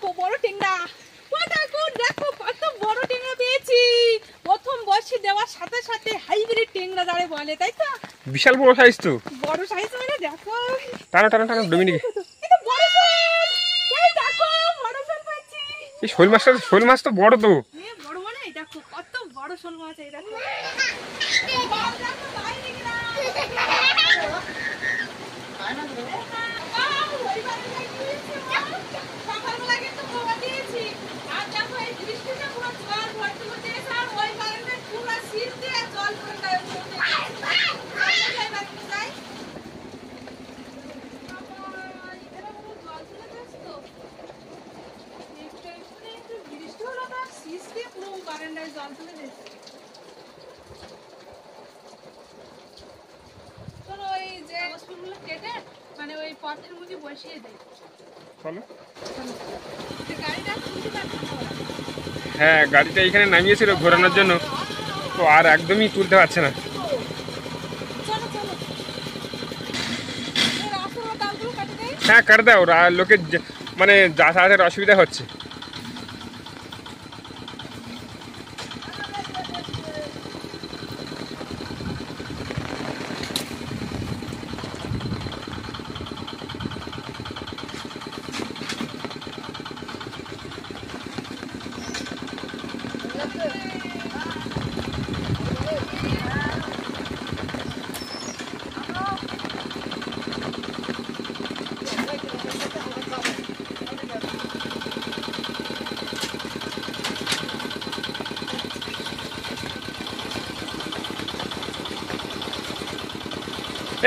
দেখো বড় টেংরা। ও দেখো দেখো কত বড় টেংরা পেয়েছি। প্রথম বর্ষে দেওয়ার সাথে সাথে হাইব্রিড টেংরা যারে বলে, তাই তো? বিশাল বড় সাইজ তো। বড় সাইজ মানে দেখো। টানো টানো টানো ডমিনিক। এটা বড় শোল। এই দেখো বড় শোল পাচ্ছি। এই শোল মাছ তো বড় তো। বড় মানে এই দেখো কত বড় শোল মাছ, এই দেখো। মানে ওই পথের মধ্যে বসিয়ে দেয়। চলো। গাড়িটা হ্যাঁ, গাড়িটা এখানে নামিয়েছিল ঘোরানোর জন্য, তো আর একদমই তুলতে পারছে না। হ্যাঁ, কাটে দাও, লোকের মানে যাতায়াতের অসুবিধা হচ্ছে।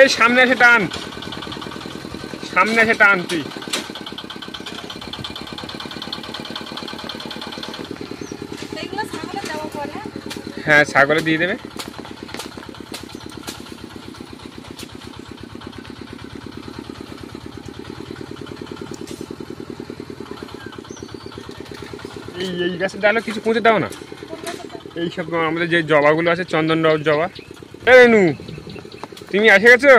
এই সামনে এসে টান, সামনে এসে টান তুই। হ্যাঁ, ছাগলে দিয়ে দেবে। এই গাছের ডালে কিছু পৌঁছে দাও না। এইসব আমাদের যে জবাগুলো আছে, চন্দন জবা। রেনু, তুমি এসে গেছো?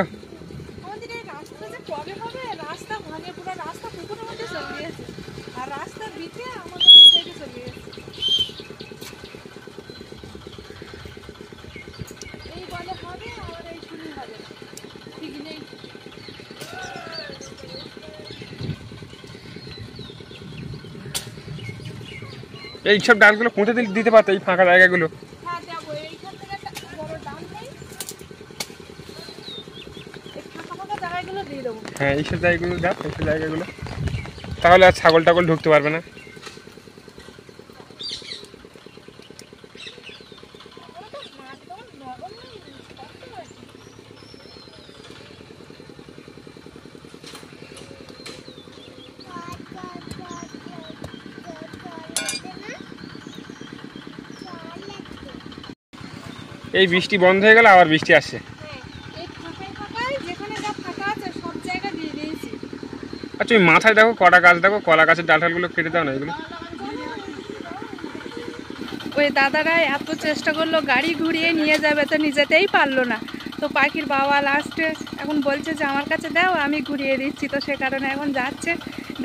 এইসব ডালগুলো পৌঁছে দিতে পারতো, এই ফাঁকা জায়গাগুলো। হ্যাঁ, এইসব জায়গাগুলো দাও, এইসব জায়গাগুলো, তাহলে আর ছাগল টাগল ঢুকতে পারবে না। এই বৃষ্টি বন্ধ হয়ে গেল, আবার বৃষ্টি আসছে। আচ্ছা, তুমি মাথায় দেখো কটা গাছ, দেখো কলা গাছের ডালগুলো কেটে দাও না এগুলো। ওই দাদারা এত চেষ্টা করলো গাড়ি ঘুরিয়ে নিয়ে যাবে, তো নিজেতেই পারলো না। তো পাখির বাবা লাস্টে এখন বলছে যে আমার কাছে দাও, আমি ঘুরিয়ে দিচ্ছি। তো সে কারণে এখন যাচ্ছে,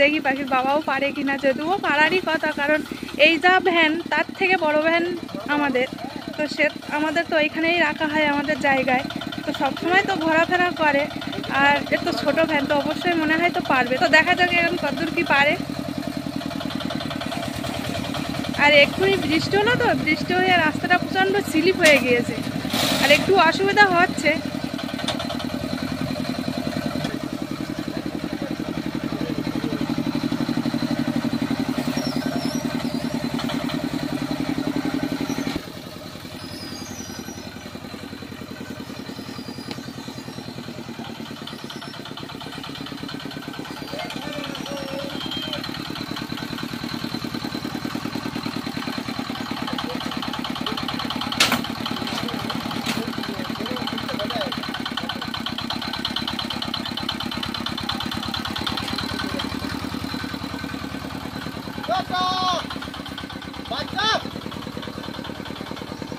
দেখি পাখির বাবাও পারে কিনা। যদিও পারারই কথা, কারণ এই যা ভ্যান তার থেকে বড় ভ্যান আমাদের, তো সে আমাদের তো এখানেই রাখা হয় আমাদের জায়গায়, তো সবসময় তো ঘোরাফেরা করে। আর এর তো ছোটো ভ্যান, তো অবশ্যই মনে হয় তো পারবে। তো দেখা যাক এখন কতদূর কি পারে। আর এক্ষুনি বৃষ্টি হলো, তো বৃষ্টি হয়ে রাস্তাটা প্রচণ্ড স্লিপ হয়ে গিয়েছে, আর একটু অসুবিধা হচ্ছে।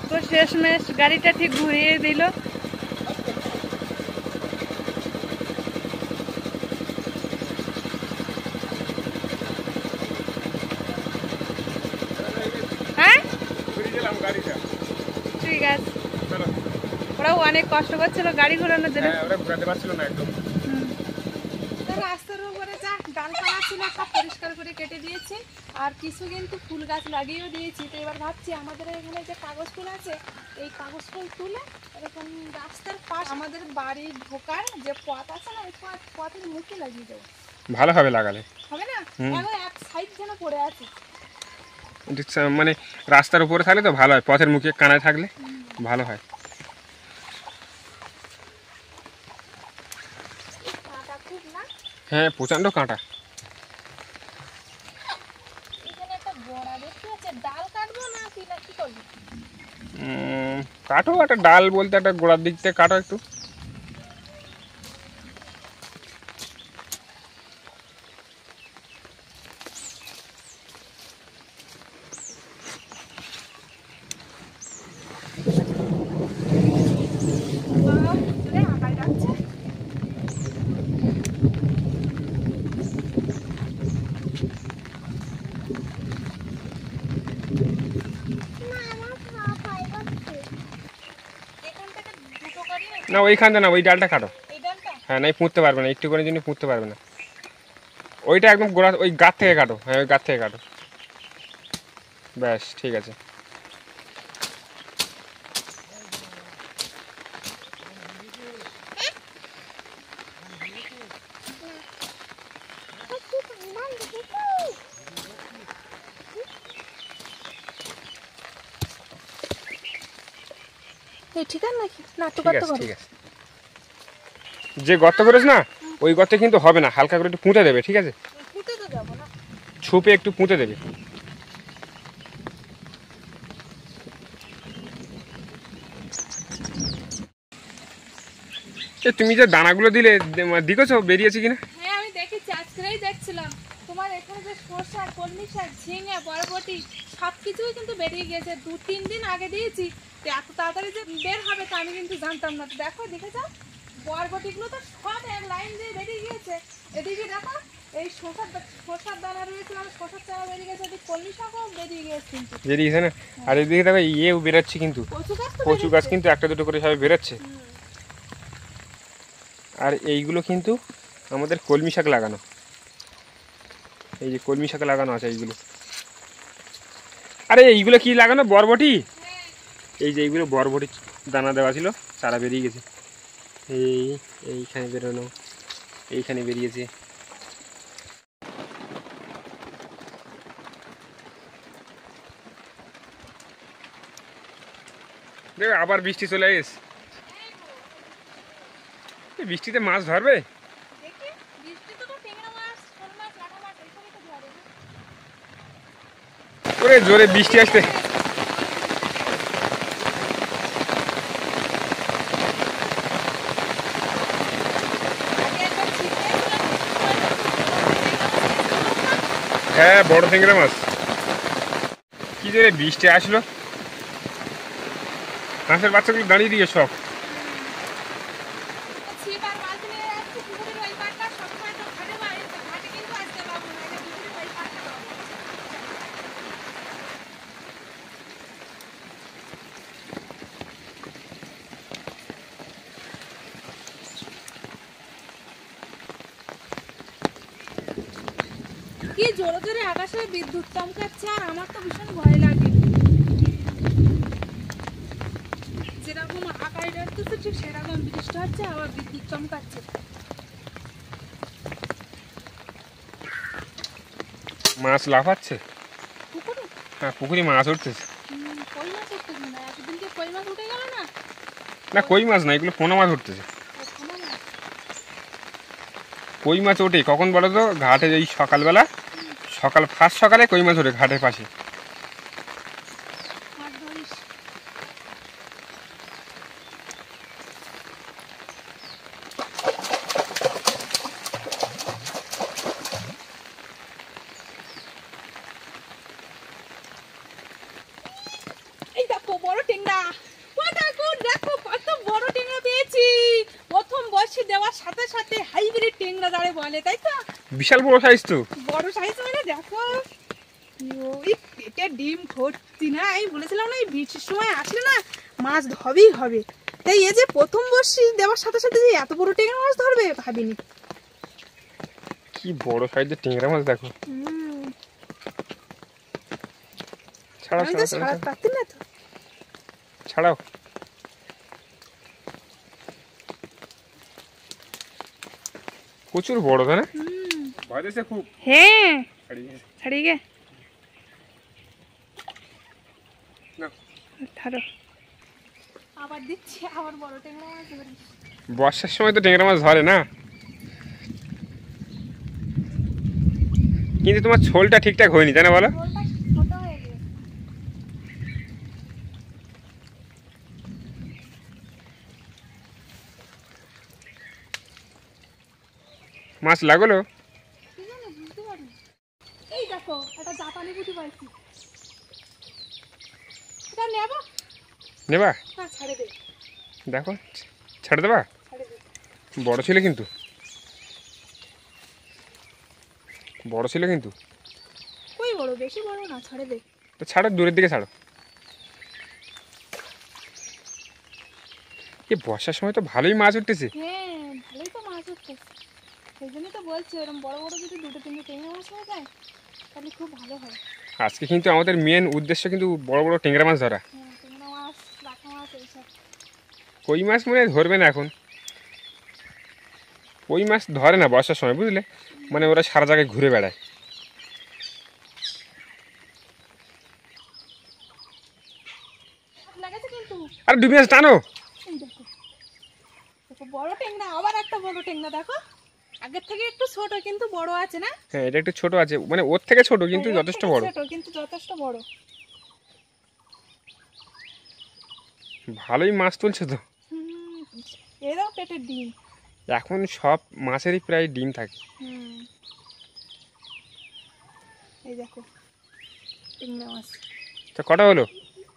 তো শেষমেশ গাড়িটা ঠিক ঘুরিয়ে দিল। গাড়িটা। ঠিক আছে, চলো। ওরাও অনেক কষ্ট করছিল গাড়ি ঘোরানোর জন্য। হ্যাঁ, ওরা ঘোরাতে পারছিল না একদম। রাস্তার উপরে যা ডালপালা ছিল সব পরিষ্কার করে কেটে দিয়েছি, আর কিছু কিন্তু ফুল গাছ লাগিয়েও দিয়েছি। তো এবার ভাবছি আমাদের এখানে যে কাগজ ফুল আছে, এই কাগজ ফুল তুলে এরকম রাস্তার পাশ আমাদের বাড়ি ঢোকার যে পথ আছে না, ওই পথের মুখে লাগিয়ে দেবো। ভালো হবে লাগালে, হবে না? এবার এক সাইড যেন পড়ে আছে। মানে রাস্তার উপরে থাকলে তো ভালো হয়, পথের মুখে কানায় থাকলে ভালো হয়। কাঁটা খুব না? হ্যাঁ, প্রচণ্ড কাঁটা। এখানে একটা গোড়া দেখতে আছে, ডাল কাটবো না কি করবো? কাটো, একটা ডাল বলতে একটা গোড়ার দিক থেকে কাটো একটু। আগায় যাচ্ছে। না ওইখানটা না, ওই ডালটা কাটো। এই ডালটা? হ্যাঁ, নাই পুঁততে পারবে না, একটু করে জন্য পুঁততে পারবে না। ওইটা একদম গোড়া, ওই গাছ থেকে কাটো। হ্যাঁ, ওই গাছ থেকে কাটো। ব্যাস, ঠিক আছে। ঠিক আছে নাকি? না, ঠিক আছে, ঠিক আছে। যে গর্ত করেছ না, ওই গর্তে কিন্তু হবে না, হালকা করে একটু পুঁতে দেবে, ঠিক আছে? পুঁতে তো যাবো না। ছুপে একটু পুঁতে দেবে। তুমি যে দানাগুলো দিলে দেখেছো বেরিয়েছে কিনা? হ্যাঁ, আমি দেখেছি, আজকেই দেখছিলাম। তোমার এখানে যে সরষা, কলমি শাক, ঝিঙে, বরবটি সব কিছুই কিন্তু বেরিয়ে গেছে। 2-3 দিন আগে দিয়েছি, তো এত তাড়াতাড়ি যে বের হবে তা আমি কিন্তু জানতাম না। তো দেখো, দেখে যাও, বরবটিগুলো তো সব এক লাইন দিয়ে বেরিয়ে গিয়েছে। এদিকে দেখো, এই শসার দানা রয়েছে, আর শসার চারা বেরিয়ে গেছে, এদিকে কলমি শাকও বেরিয়ে গেছে কিন্তু। বেরিয়ে গেছে না? আর এদিকে দেখো ইয়েও বেরোচ্ছে কিন্তু, কচু গাছ কিন্তু একটা দুটো করে সবাই বেরোচ্ছে। আর এইগুলো কিন্তু আমাদের কলমি শাক লাগানো, এই যে কলমি শাক লাগানো আছে এইগুলো। আরে এইগুলো কি লাগানো? বরবটি। এই যে এইগুলো বরবটি দানা দেওয়া ছিল, চারা বেরিয়ে গেছে। এইখানে বেরোনো, এইখানে বেরিয়েছে। দেখ আবার বৃষ্টি চলে এসে, বৃষ্টিতে মাছ ধরবে? ওরে জোরে বৃষ্টি আসতে। হ্যাঁ, বড় ট্যাংরা মাছ। কি জোরে বৃষ্টি আসলো, হাঁসের বাচ্চাগুলো দাঁড়িয়ে দিয়ে সব। কি জোরে জোরে আকাশে বিদ্যুৎ চমকাচ্ছে, আর আমার তো ভীষণ ভয় লাগে। যেরকম আকাশ ডাকতেছে ঠিক সেরকম বৃষ্টি হচ্ছে, আবার বিদ্যুৎ চমকাচ্ছে। মাছ লাফাচ্ছে পুকুরে? হ্যাঁ, পুকুরে মাছ উঠতেছে। কই মাছ উঠতেছে না? একদিনকে কই মাছ উঠে গেল না? না, কই মাছ না, এগুলো পোনা মাছ উঠতেছে। কই মাছ ওঠে কখন বলো তো? ঘাটে এই সকালবেলা, ফার্স্ট সকালে কই মাছ ওঠে ঘাটের পাশে। এই দেখো বড় টেংরা, দেখো কত বড় টেংরা পেয়েছি। প্রথম বর্ষে দেওয়ার সাথে সাথে হাইব্রিড টেংরা দাঁড়ে বলে, তাই তো? বিশাল বড় সাইজ তো। বড় সাইজ মানে দেখো, ওই পেটে ডিম ভর্তি না, এই বলেছিলাম না এই বৃষ্টির সময় আসলে না মাছ হবেই হবে। তাই এই যে প্রথম বর্ষি দেওয়ার সাথে সাথে যে এত বড় ট্যাংরা মাছ ধরবে ভাবিনি। কি বড় সাইজের ট্যাংরা মাছ দেখো। ছাড়াও আমি তো ছাড়াতে পারতি না তো। ছাড়াও। প্রচুর বড় তাই না? ভয় দিচ্ছে খুব। হ্যাঁ ছাড়িয়ে গে ছাড়ো। আবার দিচ্ছি, আবার বড় ট্যাংরা মাছ ধরি। বর্ষার সময় তো ট্যাংরা মাছ ধরে না, কিন্তু তোমার ছোলটা ঠিকঠাক হয়নি তাই না বলো? ছোট হয়ে গেছে। মাছ লাগলো? বুঝতে পারি। এই দেখো একটা জাপানি পুঁটি পাইছি, এটা নেব। নেবা? হ্যাঁ ছেড়ে দে। দেখো ছেড়ে দেবা? ছেড়ে দে। বড় ছিল কিন্তু, বড় ছিল কিন্তু। কই বড়, বেশি বড় না, ছেড়ে দে। তো ছাড়ো, দূরের দিকে ছাড়ো। এই বর্ষার সময় তো ভালোই মাছ উঠতেছে। হ্যাঁ ভালোই তো মাছ উঠতেছে, সেই জন্যই তো বলছি এরকম বড় বড় যদি দুটো তিনটে ট্যাংরা মাছ হয়ে যায় তাহলে খুব ভালো হয়। আজকে কিন্তু আমাদের মেন উদ্দেশ্য কিন্তু বড় বড় ট্যাংরা মাছ ধরা। হ্যাঁ ট্যাংরা মাছ, রাখা মাছ এইসব। কই মাছ মনে হয় ধরবে না এখন, কই মাছ ধরে না বর্ষার সময় বুঝলে, মানে ওরা সারা জায়গায় ঘুরে বেড়ায়। লাগাছে কিন্তু। আর ডুবি মাছ টানো। এই দেখো দেখো বড় ট্যাংরা, আবার একটা বড় ট্যাংরা দেখো, আগের থেকে একটু ছোট কিন্তু বড় আছে না? হ্যাঁ এটা একটু ছোট আছে, মানে ওর থেকে ছোট কিন্তু হ্যাঁ, ওর যথেষ্ট থেকে বড়। ছোট কিন্তু যথেষ্ট বড়। ভালোই মাছ তুলছে তো। এরাও পেটের ডিম। এখন সব মাছেরই প্রায় ডিম থাকে। এই দেখো ট্যাংরা মাছ। তো কটা হলো?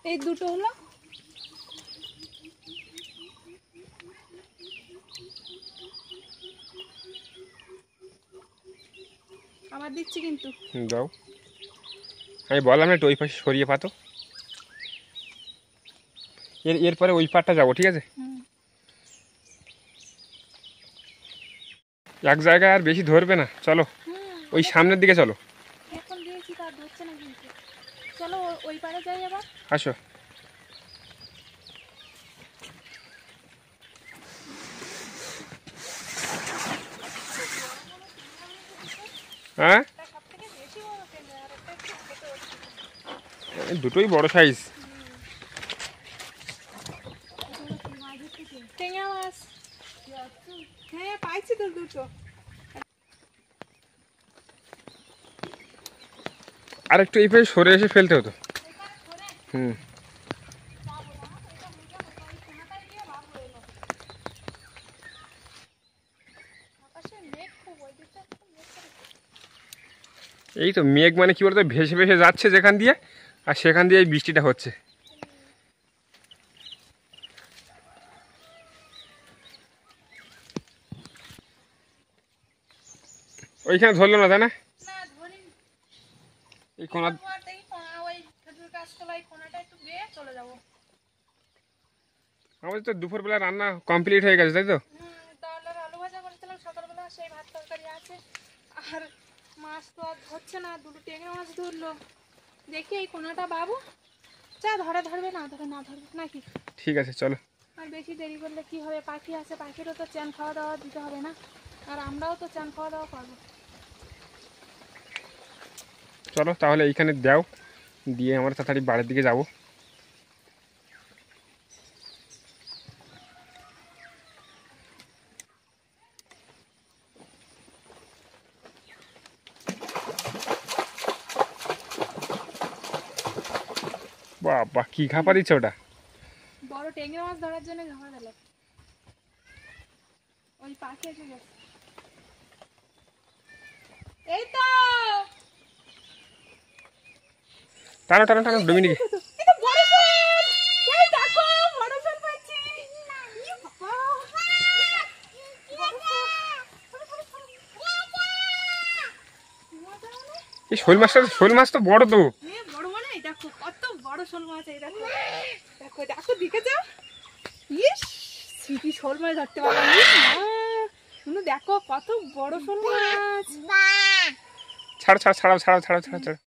এই দুটো হলো। আবার দিচ্ছি কিন্তু। দাও, আমি বললাম না একটু ওই পাশে সরিয়ে পাতো, এরপরে ওই পাটটা যাবো, ঠিক আছে? এক জায়গায় আর বেশি ধরবে না, চলো ওই সামনের দিকে চলো। এখন দিয়েছি তার ধরছে না কিন্তু, চলো ওই পারে যাই আবার। আসো। হ্যাঁ দুটোই বড় সাইজ। ট্যাংরা মাছ, হ্যাঁ পাইছি তো দুটো। আর একটু এই পাশে সরে এসে ফেলতে হতো। এই তো মেঘ মানে কি বলতো, ভেসে ভেসে যাচ্ছে যেখান দিয়ে, আর সেখান দিয়ে এই বৃষ্টিটা হচ্ছে। ওইখানে ধরলো না তাই না? এই কোনা আমাদের তো দুপুরবেলা রান্না কমপ্লিট হয়ে গেছে তাই তো? ডাল আর আলু ভাজা করেছিলাম সকালবেলা, সেই ভাত তরকারি আছে। আর মাছ তো আর ধরছে না, দুটো ট্যাংরা মাছ ধরলো। দেখি এই কোনাটা বাবু যা ধরবে না ধরে নাকি। ঠিক আছে চলো। আর বেশি দেরি করলে কি হবে, পাখি আছে, পাখিরও তো চান খাওয়া দাওয়া দিতে হবে না, আর আমরাও তো চান খাওয়া দাওয়া করবো। চলো তাহলে এইখানে দাও, দিয়ে আমরা তাড়াতাড়ি বাড়ির দিকে যাবো। বাবা কি খাপা দিচ্ছে ওটা? বড় ট্যাংরা মাছ ধরার জন্য ঘামা দিল, ওই পাখি এসে গেছে। এই তো টানো টানো টানো ডোমিনিক। এই শোল মাছ তো বড় তো। বড় মানে দেখো কত বড় শোল মাছ, এই দেখো দেখো দেখো দিকে যাও। ইস সিটি শোল মাছ ধরতে পারলাম শুনো, দেখো কত বড় শোল মাছ। ছাড়ো ছাড়ো ছাড়াও ছাড়াও ছাড়াও ছাড়াও ছাড়াও।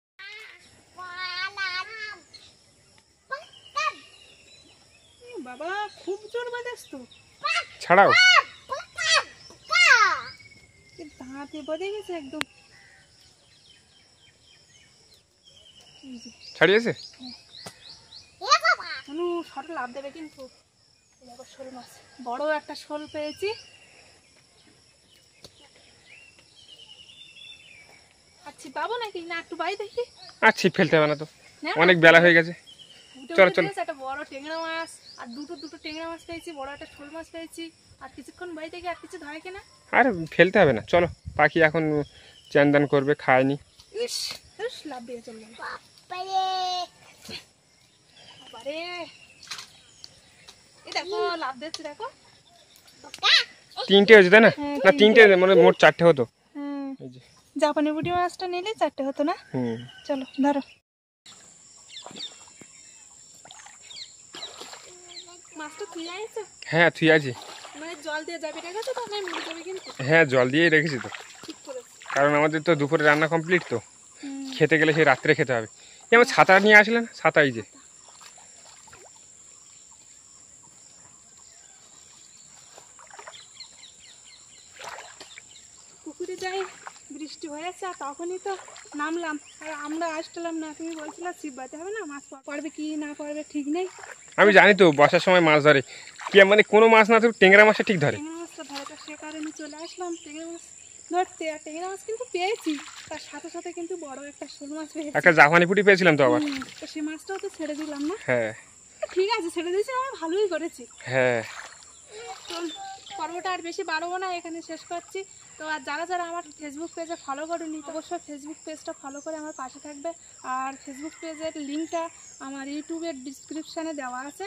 বাবা খুব জোর বাজাস তো, ছাড়াও। দাঁতে বেঁধে গেছে একদম। ছাড়িয়েছে শর্ট লাভ দেবে কিন্তু। শোল মাছ বড় একটা শোল পেয়েছি। আচ্ছা পাবো নাকি না একটু বাই দেখি। ছিপ ফেলতে হবে না তো, অনেক বেলা হয়ে গেছে। চলো চলো। একটা বড় টেংরা মাছ আর দুটো টেংরা মাছ পেয়েছি, বড় একটা শোল মাছ পেয়েছি। আর কিছুক্ষণ বাই থেকে আর কিছু ধরে কিনা। আর ফেলতে হবে না, চলো। পাখি এখন চান দান করবে, খায়নি। ইস ইস লাভ দিয়ে চললাম। বাবারে এই দেখো লাভ দিচ্ছে দেখো। তিনটে হয়েছে তাই না? না তিনটে মানে মোট চারটে হতো। এই যে জাপানি বুটি মাছটা নিলে চারটে হতো না? চলো ধরো। মাছটা তুই আইছো? হ্যাঁ তুই আছি। মানে জল দিয়ে যাবি রেখেছো তো না মরে যাবে কিন্তু? হ্যাঁ জল দিয়েই রেখেছি তো, ঠিক করেছি। কারণ আমাদের তো দুপুরে রান্না কমপ্লিট, তো খেতে গেলে সেই রাত্রে খেতে হবে। এই আমার ছাতা নিয়ে আসলে না, ছাতা এই যে। পুকুরে যাই বৃষ্টি হয়েছে আর তখনই তো নামলাম, আর আমরা আসলাম না। তুমি বলছিলা ছিপ বাঁধতে হবে না, মাছ পড়বে কি না পড়বে ঠিক নেই। আমি জানি তো বর্ষার সময় মাছ ধরে কি, মানে কোনো মাছ না তো টেংরা মাছটা ঠিক ধরে। টেংরা মাছটা ধরে, তো সে কারণে চলে আসলাম টেংরা মাছ ধরতে। আর টেংরা মাছ কিন্তু পেয়েছি, তার সাথে সাথে কিন্তু বড় একটা শোল মাছ পেয়েছি। একটা জাপানি পুঁটি পেয়েছিলাম তো আবার। তো সেই মাছটাও তো ছেড়ে দিলাম না? হ্যাঁ ঠিক আছে ছেড়ে দিয়েছি, আমি ভালোই করেছি। হ্যাঁ চল পর্বটা আর বেশি বাড়বো না, এখানে শেষ করছি। তো আর যারা যারা আমার ফেসবুক পেজে ফলো করেনি অবশ্যই ফেসবুক পেজটা ফলো করে আমার পাশে থাকবে। আর ফেসবুক পেজের লিঙ্কটা আমার ইউটিউবের ডিসক্রিপশানে দেওয়া আছে।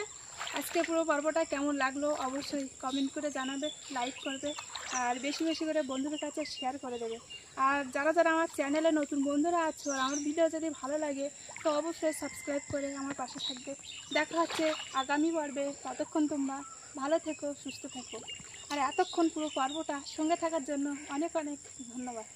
আজকে পুরো পর্বটা কেমন লাগলো অবশ্যই কমেন্ট করে জানাবে, লাইক করবে আর বেশি বেশি করে বন্ধুদের কাছে শেয়ার করে দেবে। আর যারা যারা আমার চ্যানেলে নতুন বন্ধুরা আছো আর আমার ভিডিও যদি ভালো লাগে তো অবশ্যই সাবস্ক্রাইব করে আমার পাশে থাকবে। দেখা হচ্ছে আগামী পর্বে, ততক্ষণ তোমরা ভালো থেকো, সুস্থ থেকো। আর এতক্ষণ পুরো পর্বটা সঙ্গে থাকার জন্য অনেক অনেক ধন্যবাদ।